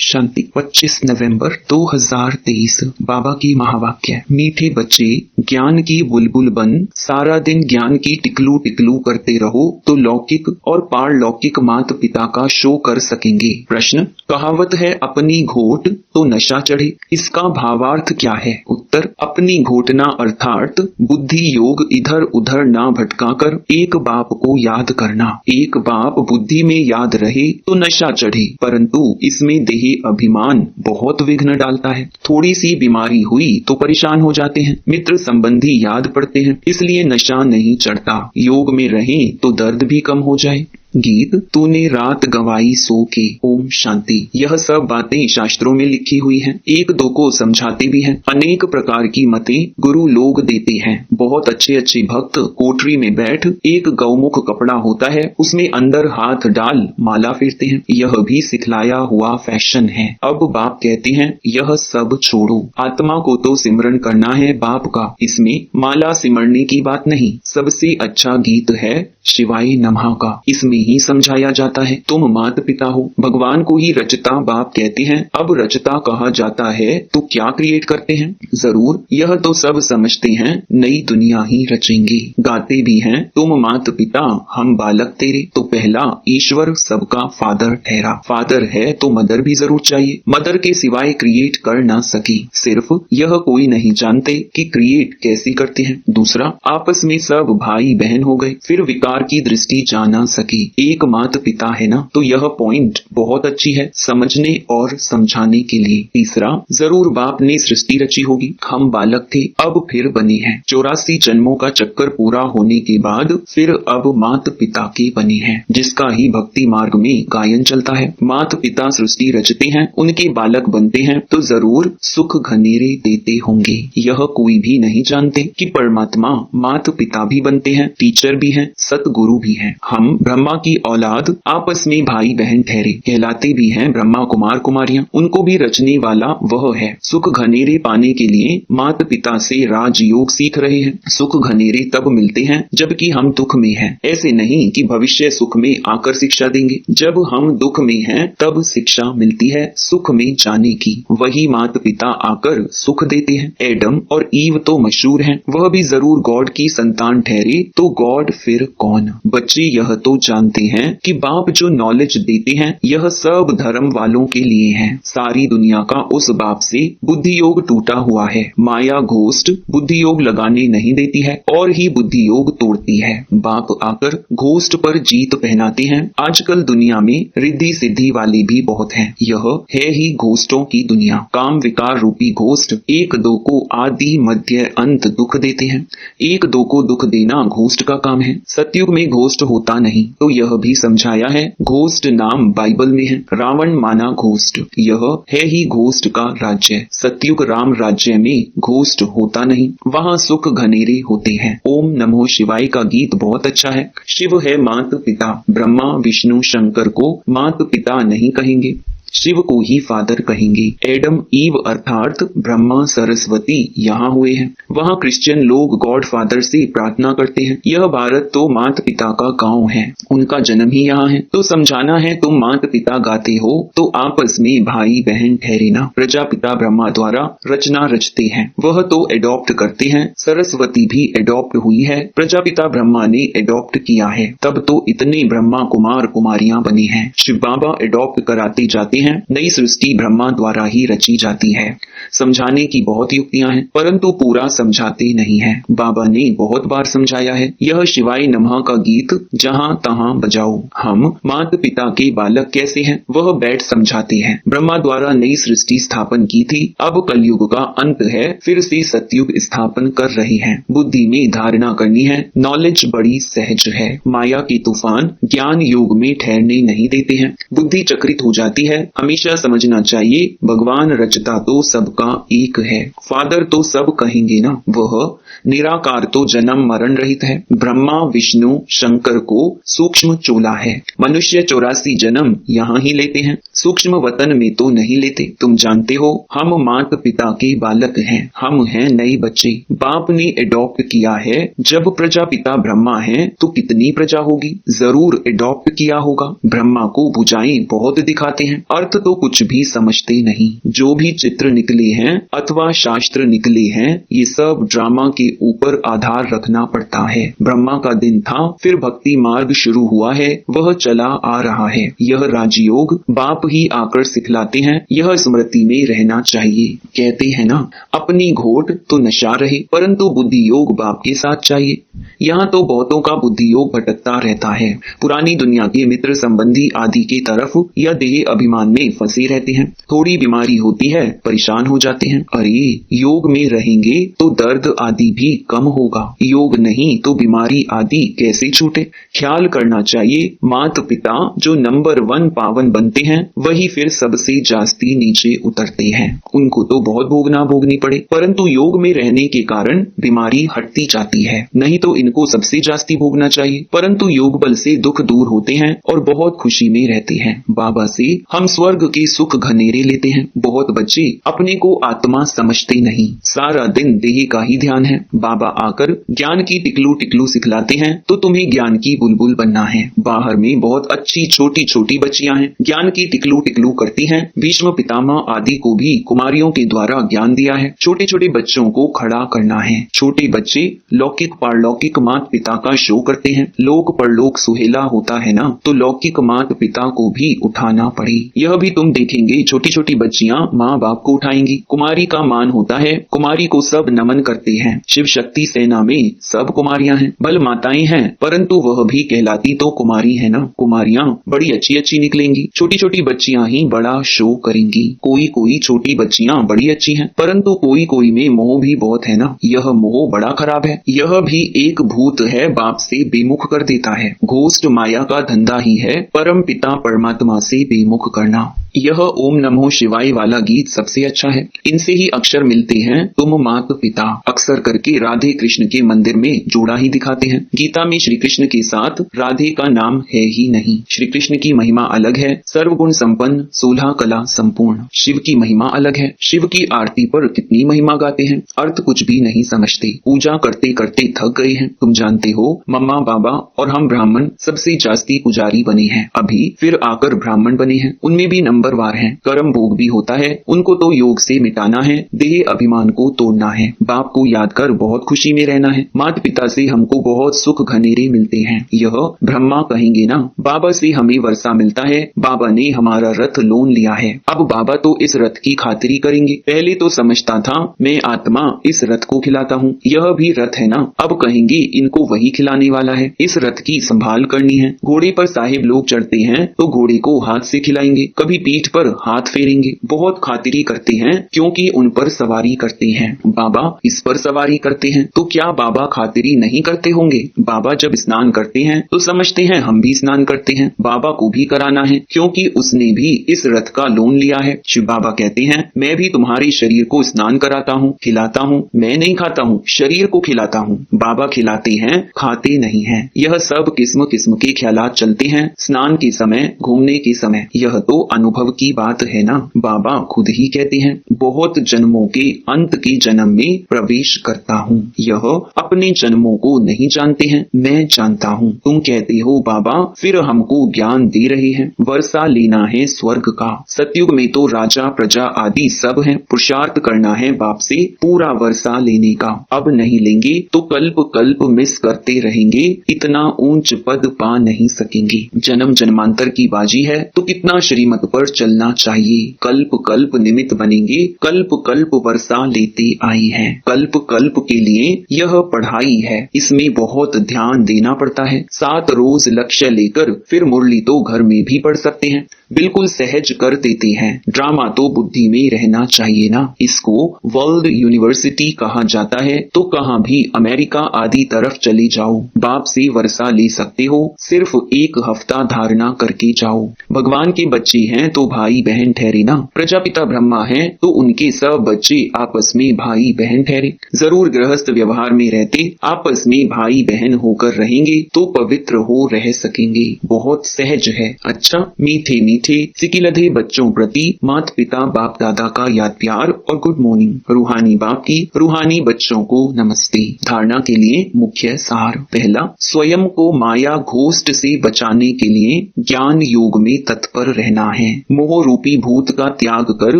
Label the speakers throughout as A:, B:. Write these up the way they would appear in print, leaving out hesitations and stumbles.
A: शांति। 25 नवंबर 2023 बाबा की महावाक्य। मीठे बच्चे, ज्ञान की बुलबुल बन सारा दिन ज्ञान की टिकलू टिकलू करते रहो तो लौकिक और पारलौकिक माता पिता का शो कर सकेंगे। प्रश्न, कहावत है अपनी घोट तो नशा चढ़े, इसका भावार्थ क्या है? उत्तर, अपनी घोटना अर्थात बुद्धि योग इधर उधर ना भटकाकर एक बाप को याद करना। एक बाप बुद्धि में याद रहे तो नशा चढ़े, परंतु इसमें देही अभिमान बहुत विघ्न डालता है। थोड़ी सी बीमारी हुई तो परेशान हो जाते हैं, मित्र संबंधी याद पड़ते हैं, इसलिए नशा नहीं चढ़ता। योग में रहें तो दर्द भी कम हो जाए। गीत, तूने रात गवाई सो के। ओम शांति। यह सब बातें शास्त्रों में लिखी हुई हैं, एक दो को समझाते भी हैं। अनेक प्रकार की मतें गुरु लोग देते हैं। बहुत अच्छे अच्छे भक्त कोठरी में बैठ एक गौमुख कपड़ा होता है, उसमें अंदर हाथ डाल माला फेरते हैं। यह भी सिखलाया हुआ फैशन है। अब बाप कहते हैं यह सब छोड़ो, आत्मा को तो सिमरन करना है बाप का, इसमें माला सिमरने की बात नहीं। सबसे अच्छा गीत है शिवाय नमः का, इसमें ही समझाया जाता है तुम माता पिता हो, भगवान को ही रचता बाप कहते हैं। अब रचता कहा जाता है तो क्या क्रिएट करते हैं? जरूर यह तो सब समझते हैं, नई दुनिया ही रचेंगे। गाते भी हैं तुम माता पिता हम बालक तेरे, तो पहला ईश्वर सबका फादर ठहरा। फादर है तो मदर भी जरूर चाहिए, मदर के सिवाय क्रिएट कर ना सकी। सिर्फ यह कोई नहीं जानते कि क्रिएट कैसे करते हैं। दूसरा, आपस में सब भाई बहन हो गए, फिर विकार की दृष्टि जा ना सकी। एक माता पिता है ना, तो यह पॉइंट बहुत अच्छी है समझने और समझाने के लिए। तीसरा, जरूर बाप ने सृष्टि रची होगी, हम बालक थे अब फिर बने हैं। 84 जन्मों का चक्कर पूरा होने के बाद फिर अब माता पिता के बने हैं, जिसका ही भक्ति मार्ग में गायन चलता है। माता पिता सृष्टि रचते हैं, उनके बालक बनते हैं तो जरूर सुख घनेरे देते होंगे। यह कोई भी नहीं जानते कि परमात्मा माता पिता भी बनते हैं, टीचर भी हैं, सतगुरु भी हैं। हम ब्रह्मा की औलाद आपस में भाई बहन ठहरे, कहलाते भी हैं ब्रह्मा कुमार कुमारियां। उनको भी रचने वाला वह है। सुख घनेरे पाने के लिए माता पिता से राजयोग सीख रहे हैं। सुख घनेरे तब मिलते हैं जबकि हम दुख में हैं, ऐसे नहीं कि भविष्य सुख में आकर शिक्षा देंगे। जब हम दुख में हैं तब शिक्षा मिलती है सुख में जाने की, वही माता पिता आकर सुख देते हैं। एडम और ईव तो मशहूर हैं, वह भी जरूर गॉड की संतान ठहरे, तो गॉड फिर कौन? बच्चे यह तो जानते हैं कि बाप जो नॉलेज देते हैं यह सब धर्म वालों के लिए है। सारी दुनिया का उस बाप से बुद्धि योग टूटा हुआ है। माया घोस्ट बुद्धि योग लगाने नहीं देती है और ही बुद्धि योग तोड़ती है। बाप आकर घोस्ट पर जीत पहनाते हैं। आजकल दुनिया में रिद्धि सिद्धि वाले भी बहुत हैं। यह है ही घोस्टों की दुनिया। काम विकार रूपी घोस्ट एक दो को आदि मध्य अंत दुख देते हैं। एक दो को दुख देना घोस्ट का काम है। सतयुग में घोस्ट होता नहीं, तो यह भी समझाया है। घोस्ट नाम बाइबल में है, रावण माना घोस्ट, यह है ही घोस्ट का राज्य। सतयुग राम राज्य में घोस्ट होता नहीं, वहाँ सुख घनेरे होते हैं। ओम नमो शिवाय का गीत बहुत अच्छा है। शिव है माता पिता, ब्रह्मा विष्णु शंकर को माता पिता नहीं कहेंगे, शिव को ही फादर कहेंगे। एडम ईव अर्थात ब्रह्मा सरस्वती यहाँ हुए हैं। वहाँ क्रिश्चियन लोग गॉड फादर से प्रार्थना करते हैं। यह भारत तो माता पिता का गांव है, उनका जन्म ही यहाँ है, तो समझाना है तुम माता पिता गाते हो तो आपस में भाई बहन ठहरे ना। प्रजापिता ब्रह्मा द्वारा रचना रचते हैं, वह तो एडॉप्ट करते हैं। सरस्वती भी एडॉप्ट हुई है, प्रजापिता ब्रह्मा ने एडॉप्ट किया है, तब तो इतने ब्रह्मा कुमार कुमारियां बनी हैं। शिव बाबा एडॉप्ट कराते जाते हैं। नई सृष्टि ब्रह्मा द्वारा ही रची जाती है। समझाने की बहुत युक्तियां हैं, परंतु पूरा समझाते नहीं है। बाबा ने बहुत बार समझाया है। यह शिवाय नमः का गीत जहां तहां बजाओ। हम माता पिता के बालक कैसे हैं वह बैठ समझाते हैं। ब्रह्मा द्वारा नई सृष्टि स्थापन की थी, अब कलयुग का अंत है, फिर से सतयुग स्थापन कर रहे हैं। बुद्धि में धारणा करनी है, नॉलेज बड़ी सहज है। माया के तूफान ज्ञान योग में ठहरने नहीं देते हैं, बुद्धि चक्रित हो जाती है। हमेशा समझना चाहिए भगवान रचता तो सबका एक है। फादर तो सब कहेंगे ना, वह निराकार तो जन्म मरण रहित है। ब्रह्मा विष्णु शंकर को सूक्ष्म चोला है। मनुष्य 84 जन्म यहाँ ही लेते हैं, सूक्ष्म वतन में तो नहीं लेते। तुम जानते हो हम माता पिता के बालक हैं, हम हैं नए बच्चे। बाप ने एडॉप्ट किया है। जब प्रजापिता ब्रह्मा है तो कितनी प्रजा होगी, जरूर एडॉप्ट किया होगा। ब्रह्मा को भुजाएं बहुत दिखाते हैं, अर्थ तो कुछ भी समझते नहीं। जो भी चित्र निकले हैं अथवा शास्त्र निकले हैं, ये सब ड्रामा के ऊपर आधार रखना पड़ता है। ब्रह्मा का दिन था, फिर भक्ति मार्ग शुरू हुआ है, वह चला आ रहा है। यह राजयोग बाप ही आकर सिखलाते हैं, यह स्मृति में रहना चाहिए। कहते हैं ना, अपनी घोट तो नशा रहे परंतु बुद्धि योग बाप के साथ चाहिए। यहाँ तो बहुतों का बुद्धि योग भटकता रहता है, पुरानी दुनिया के मित्र संबंधी आदि के तरफ या देह अभिमान में फंसे रहते हैं। थोड़ी बीमारी होती है, परेशान हो जाते हैं। अरे योग में रहेंगे तो दर्द आदि भी कम होगा, योग नहीं तो बीमारी आदि कैसे छूटे। ख्याल करना चाहिए, माता पिता जो नंबर 1 पावन बनते हैं वही फिर सबसे जास्ती नीचे उतरते हैं। उनको तो बहुत भोगनी पड़े, परंतु योग में रहने के कारण बीमारी हटती जाती है। नहीं तो इनको सबसे जास्ती भोगना चाहिए, परंतु योग बल से दुख दूर होते हैं और बहुत खुशी में रहते हैं। बाबा से हम स्वर्ग के सुख घनेरे लेते हैं। बहुत बच्चे अपने को आत्मा समझते नहीं, सारा दिन देह का ही ध्यान है। बाबा आकर ज्ञान की टिकलू टिकलू सिखलाते हैं तो तुम्हें ज्ञान की बुलबुल बनना है। बाहर में बहुत अच्छी छोटी छोटी बच्चियां हैं, ज्ञान की टिकलू टिकलू करती हैं। भीष्म पितामह आदि को भी कुमारियों के द्वारा ज्ञान दिया है। छोटे छोटे बच्चों को खड़ा करना है। छोटे बच्चे लौकिक पारलौकिक माता पिता का शो करते हैं। लोक परलोक सुहेला होता है ना, तो लौकिक माता पिता को भी उठाना पड़े। यह भी तुम देखेंगे, छोटी छोटी बच्चियां माँ बाप को उठाएंगी। कुमारी का मान होता है, कुमारी को सब नमन करते हैं। शिव शक्ति सेना में सब कुमारियां हैं, बल माताएं हैं, परंतु वह भी कहलाती तो कुमारी है ना। कुमारियां बड़ी अच्छी अच्छी निकलेंगी, छोटी छोटी बच्चियां ही बड़ा शो करेंगी। कोई कोई छोटी बच्चियां बड़ी अच्छी हैं, परंतु कोई कोई में मोह भी बहुत है ना। यह मोह बड़ा खराब है। यह भी एक भूत है, बाप से बेमुख कर देता है। घोस्ट माया का धंधा ही है परम पिता परमात्मा से बेमुख करना। यह ओम नमो शिवाय वाला गीत सबसे अच्छा है। इनसे ही अक्षर मिलते हैं, तुम मात पिता। अक्सर करके राधे कृष्ण के मंदिर में जोड़ा ही दिखाते हैं। गीता में श्री कृष्ण के साथ राधे का नाम है ही नहीं। श्री कृष्ण की महिमा अलग है, सर्वगुण संपन्न 16 कला संपूर्ण। शिव की महिमा अलग है। शिव की आरती पर कितनी महिमा गाते हैं, अर्थ कुछ भी नहीं समझते। पूजा करते करते थक गए हैं। तुम जानते हो, मम्मा बाबा और हम ब्राह्मण सबसे जास्ती पुजारी बने हैं। अभी फिर आकर ब्राह्मण बने हैं, उनमें भी नंबर वार हैं। कर्म भोग भी होता है, उनको तो योग से मिटाना है, देह अभिमान को तोड़ना है। बाप को याद कर बहुत खुशी में रहना है। माता पिता से हमको बहुत सुख घनेरे मिलते हैं। यह ब्रह्मा कहेंगे ना, बाबा से हमें वर्षा मिलता है, बाबा ने हमारा रथ लोन लिया है। अब बाबा तो इस रथ की खातिरी करेंगे। पहले तो समझता था मैं आत्मा इस रथ को खिलाता हूँ, यह भी रथ है ना। अब कहेंगे इनको वही खिलाने वाला है, इस रथ की संभाल करनी है। घोड़े पर साहिब लोग चढ़ते हैं तो घोड़े को हाथ से खिलाएंगे, कभी पीठ पर हाथ फेरेंगे। बहुत खातिरी करते हैं क्योंकि उन पर सवारी करते हैं। बाबा इस पर सवारी करते हैं तो क्या बाबा खातिरी नहीं करते होंगे? बाबा जब स्नान करते हैं तो समझते हैं हम भी स्नान करते हैं, बाबा को भी कराना है क्योंकि उसने भी इस रथ का लोन लिया है। शिव बाबा कहते हैं मैं भी तुम्हारे शरीर को स्नान कराता हूँ, खिलाता हूँ। मैं नहीं खाता हूँ, शरीर को खिलाता हूँ। बाबा खिलाते हैं, खाते नहीं है। यह सब किस्म किस्म के ख्यालात चलते हैं स्नान के समय, घूमने के समय। यह तो अनुभव की बात है ना। बाबा खुद ही कहते हैं बहुत जन्मों के अंत के जन्म में प्रवेश करता हूँ। यह अपने जन्मों को नहीं जानते हैं, मैं जानता हूँ। तुम कहते हो बाबा फिर हमको ज्ञान दे रहे हैं, वर्षा लेना है स्वर्ग का। सतयुग में तो राजा प्रजा आदि सब है, पुरुषार्थ करना है बाप से पूरा वर्षा लेने का। अब नहीं लेंगे तो कल्प कल्प मिस करते रहेंगे, इतना ऊंच पद पा नहीं सकेंगे। जन्म जन्मांतर की बाजी है तो कितना श्रीमत पर चलना चाहिए। कल्प कल्प निमित्त बनेंगे, कल्प कल्प वर्षा लेते आई है। कल्प कल्प के लिए यह पढ़ाई है, इसमें बहुत ध्यान देना पड़ता है। 7 रोज लक्ष्य लेकर फिर मुरली तो घर में भी पढ़ सकते हैं, बिल्कुल सहज कर देते हैं। ड्रामा तो बुद्धि में रहना चाहिए ना। इसको वर्ल्ड यूनिवर्सिटी कहा जाता है तो कहाँ भी अमेरिका आदि तरफ चले जाओ, बाप से वर्षा ले सकते हो। सिर्फ 1 हफ्ता धारणा करके जाओ। भगवान के बच्चे हैं तो भाई बहन ठहरे ना। प्रजापिता ब्रह्मा हैं तो उनके सब बच्चे आपस में भाई बहन ठहरे। जरूर गृहस्थ व्यवहार में रहते आपस में भाई बहन होकर रहेंगे तो पवित्र हो रह सकेंगे। बहुत सहज है। अच्छा मीठे मीठे मीठे सिकिलधे बच्चों प्रति माता पिता बाप दादा का याद प्यार और गुड मॉर्निंग। रूहानी बाप की रूहानी बच्चों को नमस्ते। धारणा के लिए मुख्य सार। पहला, स्वयं को माया घोस्ट से बचाने के लिए ज्ञान योग में तत्पर रहना है। मोह रूपी भूत का त्याग कर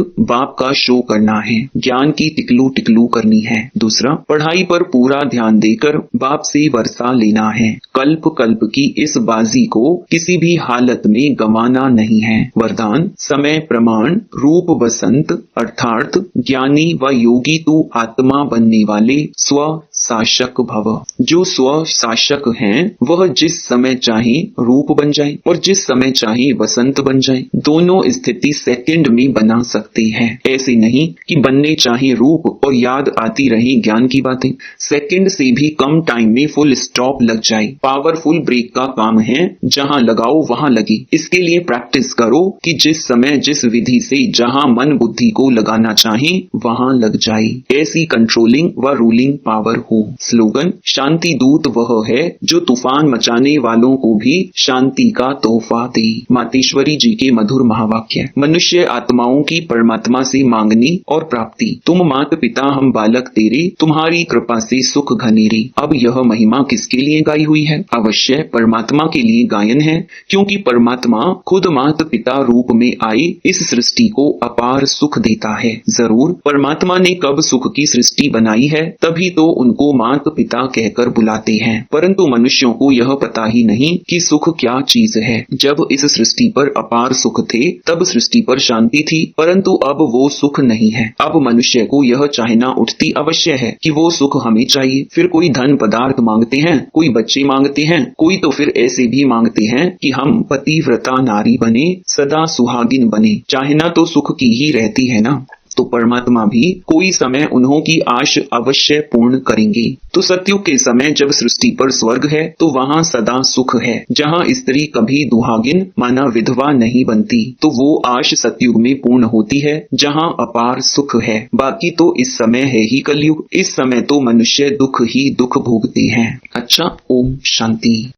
A: बाप का शो करना है। ज्ञान की टिकलू टिकलू करनी है। दूसरा, पढ़ाई पर पूरा ध्यान देकर बाप से वर्षा लेना है। कल्प कल्प की इस बाजी को किसी भी हालत में गंवाना नहीं है। वरदान, समय प्रमाण रूप वसंत अर्थात ज्ञानी व योगी तू आत्मा बनने वाले स्व शासक भव। जो स्व शासक हैं वह जिस समय चाहे रूप बन जाए और जिस समय चाहे वसंत बन जाए। दोनों स्थिति सेकंड में बना सकते हैं। ऐसे नहीं कि बनने चाहे रूप और याद आती रहे ज्ञान की बातें। सेकंड से भी कम टाइम में फुल स्टॉप लग जाए। पावरफुल ब्रेक का काम है, जहां लगाओ वहां लगे। इसके लिए प्रैक्टिस करो कि जिस समय जिस विधि से जहां मन बुद्धि को लगाना चाहे वहां लग जाए। ऐसी कंट्रोलिंग व रूलिंग पावर हो। स्लोगन, शांति दूत वह है जो तूफान मचाने वालों को भी शांति का तोहफा दे। मातेश्वरी जी के मधुर महावाक्य। मनुष्य आत्माओं की परमात्मा से मांगनी और प्राप्ति। तुम मात पिता हम बालक तेरे, तुम्हारी कृपा से सुख घनेरे। अब यह महिमा किसके लिए गाई हुई है? अवश्य परमात्मा के लिए गायन है, क्योंकि परमात्मा खुद मात पिता रूप में आए इस सृष्टि को अपार सुख देता है। जरूर परमात्मा ने कब सुख की सृष्टि बनाई है, तभी तो उनको मात पिता कहकर बुलाते हैं। परंतु मनुष्यों को यह पता ही नहीं कि सुख क्या चीज है। जब इस सृष्टि पर अपार सुख थे तब सृष्टि पर शांति थी, परंतु अब वो सुख नहीं है। अब मनुष्य को यह चाहना उठती अवश्य है कि वो सुख हमें चाहिए। फिर कोई धन पदार्थ मांगते हैं, कोई बच्चे मांगते हैं, कोई तो फिर ऐसे भी मांगते हैं कि हम पतिव्रता नारी बने, सदा सुहागिन बने। चाहना तो सुख की ही रहती है ना। तो परमात्मा भी कोई समय उन्हों की आश अवश्य पूर्ण करेंगे। तो सतयुग के समय जब सृष्टि पर स्वर्ग है तो वहां सदा सुख है। जहां स्त्री कभी दुहागिन माना विधवा नहीं बनती, तो वो आश सतयुग में पूर्ण होती है जहां अपार सुख है। बाकी तो इस समय है ही कलयुग। इस समय तो मनुष्य दुख ही दुख भोगते हैं। अच्छा, ओम शांति।